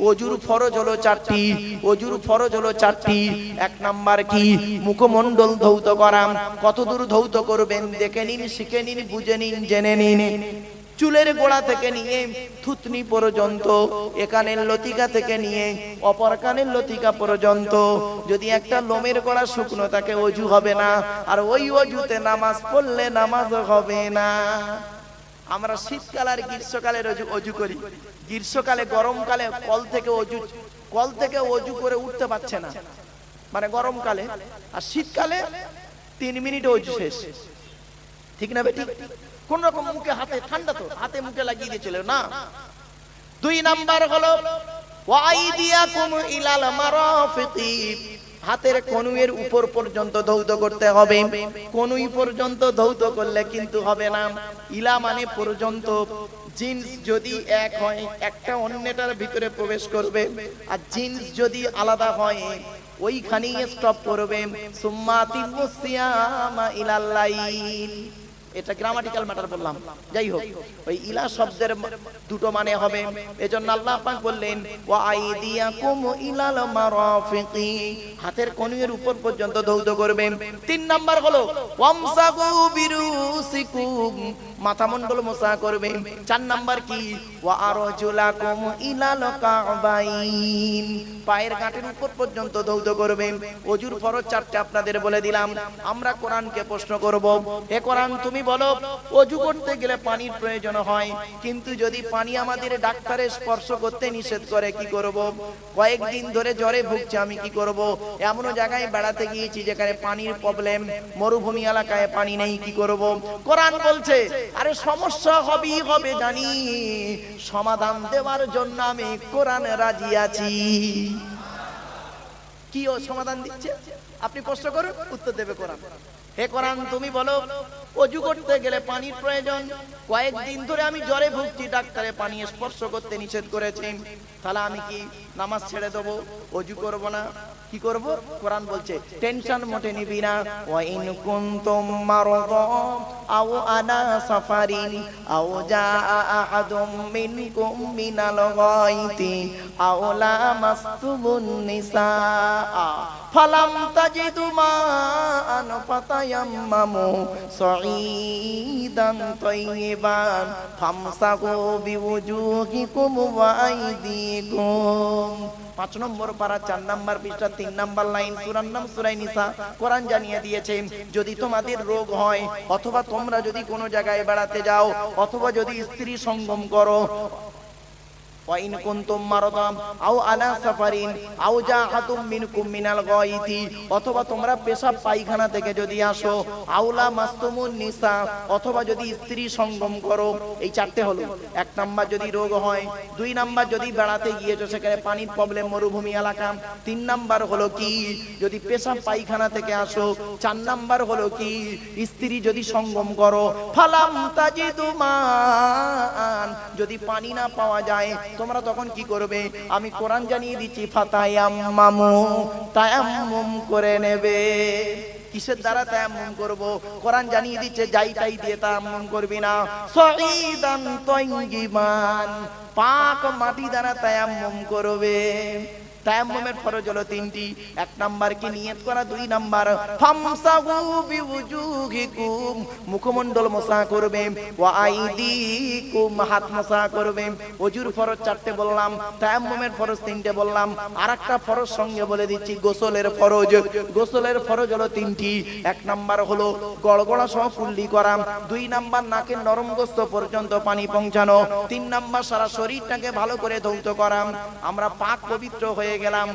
ওযুর ফরজ হলো চারটি, ওযুর ফরজ হলো চারটি। এক নাম্বার কি? মুখমণ্ডল ধৌত করা। কতদূর ধৌত করবেন দেখে নিন, শিখে নিন, বুঝে নিন, জেনে নিন। চুলের গোড়া থেকে নিয়ে থুতনি পর্যন্ত, একানের লতিকা থেকে নিয়ে অপর কানের লতিকা পর্যন্ত। যদি একটা লোমের গোড়া শুকনো থাকে ওযু হবে না, আর ওই ওযুতে নামাজ পড়লে নামাজ হবে না। আমরা শীতকাল আর গ্রীষ্মকালের ওযু করি। গ্রীষ্মকালে গরমকালে কল থেকে ওযু করে উঠতে পারছে না, মানে গরমকালে। আর শীতকালে 3 মিনিটে ওযু শেষ। ঠিক না বেটি? কোন রকম মুখে হাতে, ঠান্ডা তো হাতে মুখে লাগিয়ে দিয়ে চলে না। 2 নাম্বার হলো ওয়াইদিয়াকুম ইলাল মারাফিকি, হাতের কনুইয়ের উপর পর্যন্ত ধৌত করতে হবে। কনুই পর্যন্ত ধৌত করলে কিন্তু হবে না। ইলা মানে পর্যন্ত। জিন্স যদি এক হয়, একটা অন্যটার ভিতরে প্রবেশ করবে, আর জিন্স যদি আলাদা হয় ওইখানেই স্টপ করবে। সুম্মা তিমুস সিয়ামা ইলাল লাইল। এটা গ্রামাটিক্যাল ম্যাটার বললাম। যাই হোক, ওই ইলা শব্দের দুটো মানে হবে। এজন্য আল্লাহ পাক বললেন ওয়া আইদিয়াকুম ইলাল মারাফিকি, হাতের কনুইয়ের উপর পর্যন্ত ধৌত করবে। 3 নাম্বার হলো ওয়ামসাহু বিরুসিকুম, মাথামণ্ডল মোছা করবে। 4 নাম্বার কি? ওয়া আরজুলাকুম ইলাল কাবাইন, পায়ের গাঁটের উপর পর্যন্ত ধৌত করবে। ওযুর ফরজ 4টা আপনাদের বলে দিলাম। আমরা কোরআনকে প্রশ্ন করব, হে কোরআন তুমি বলো ওযু করতে গেলে পানির প্রয়োজন হয়, কিন্তু যদি পানি আমাদের ডাক্তারে স্পর্শ করতে নিষেধ করে কি করব? কয়েকদিন ধরে জ্বরে ভুগছে আমি কি করব? এমন জায়গায় বেড়াতে গিয়েছি যেখানে পানির প্রবলেম, মরুভূমি এলাকায় পানি নেই, কি করব? কোরআন বলছে আরে সমস্যা হবেই হবে জানি, সমাধান দেওয়ার জন্য আমি কোরআনে রাজি আছি। কি ও সমাধান দিচ্ছে? আপনি প্রশ্ন করুন, উত্তর দেবে কোরআন। হে কোরআন তুমি বলো ওযু করতে গেলে পানির প্রয়োজন, কয়েকদিন ধরে আমি জ্বরে ভুগছি, ডাক্তারে পানি স্পর্শ করতে নিষেধ করেছেন, তাহলে আমি কি নামাজ ছেড়ে দেবো, ওযু করব না? কি করব? কোরআন বলছে টেনশন মোটে নিবি না। ওয়া ইন কুনতুম মারদা আও আলা সাফারিন আও জাআ আহাদুম মিনকুম মিনাল গায়তি আও লামাসতুমুন নিসা ফালাম তাজিদু মাআন ফাতায়াম্মামু সাঈদান তাইয়িবান ফামসাহু বিওুজুহিকুম ওয়া আইদিকুম। 5 নম্বর পারা 4 নম্বর পৃষ্ঠা 3 নম্বর লাইন, সূরার নাম সূরা নিসা। কোরআন জানিয়ে দিয়েছে যদি তোমাদের রোগ হয়, অথবা তোমরা যদি কোনো জায়গায় বেড়াতে যাও, অথবা যদি স্ত্রী সঙ্গম করো, ওয়া ইন কুনতুম মারদা আও আলা সাফারিন আও জাআতুম মিনকুম মিনাল গায়তি, অথবা তোমরা পেশাব পায়খানা থেকে যদি আসো, আওলা মাসতুমুন নিসা, অথবা যদি স্ত্রী সঙ্গম করো। এই 4টে হলো। 1 নাম্বার যদি রোগ হয়, 2 নাম্বার যদি বেড়াতে গিয়েছো সেখানে পানির প্রবলেম, মরুভূমি এলাকা, 3 নাম্বার হলো কি যদি পেশাব পায়খানা থেকে আসো, 4 নাম্বার হলো কি স্ত্রী যদি সঙ্গম করো। ফালাম তাজিদু মান, যদি পানি না পাওয়া যায় তোমরা তখন কি করবে? আমি কোরআন জানিয়ে দিচ্ছি ফাতায়াম্মামু, তায়াম্মুম করে নেবে। কিসের দ্বারা তায়াম্মুম করব? কোরআন জানিয়ে দিচ্ছে যাই তাই দিয়ে তায়াম্মুম করবি না। সাঈদান তাইয়িবান, পাক মাটি দ্বারা তায়াম্মুম করবে। তায়াম্মুমের ফরজ হলো 3টি। 1 নাম্বার কি নিয়ত করা, 2 নাম্বার ফামসাহু বিওুজুহিকুম, মুখমণ্ডল মোছা করবে, ওয়া আইদিকুম, হাত মোছা করবে। ওযুর ফরজ 4টে বললাম, তায়াম্মুমের ফরজ 3টে বললাম। আরেকটা ফরজ সঙ্গে বলে দিচ্ছি, গোসলের ফরজ। গোসলের ফরজ হলো 3টি। 1 নাম্বার হলো গড়গড়া সহ কুল্লি করা, 2 নাম্বার নাকের নরম গোস্ত পর্যন্ত পানি পৌঁছানো, 3 নাম্বার সারা শরীরটাকে ভালো করে ধৌত করা। আমরা পাক পবিত্র হয়ে গেলাম।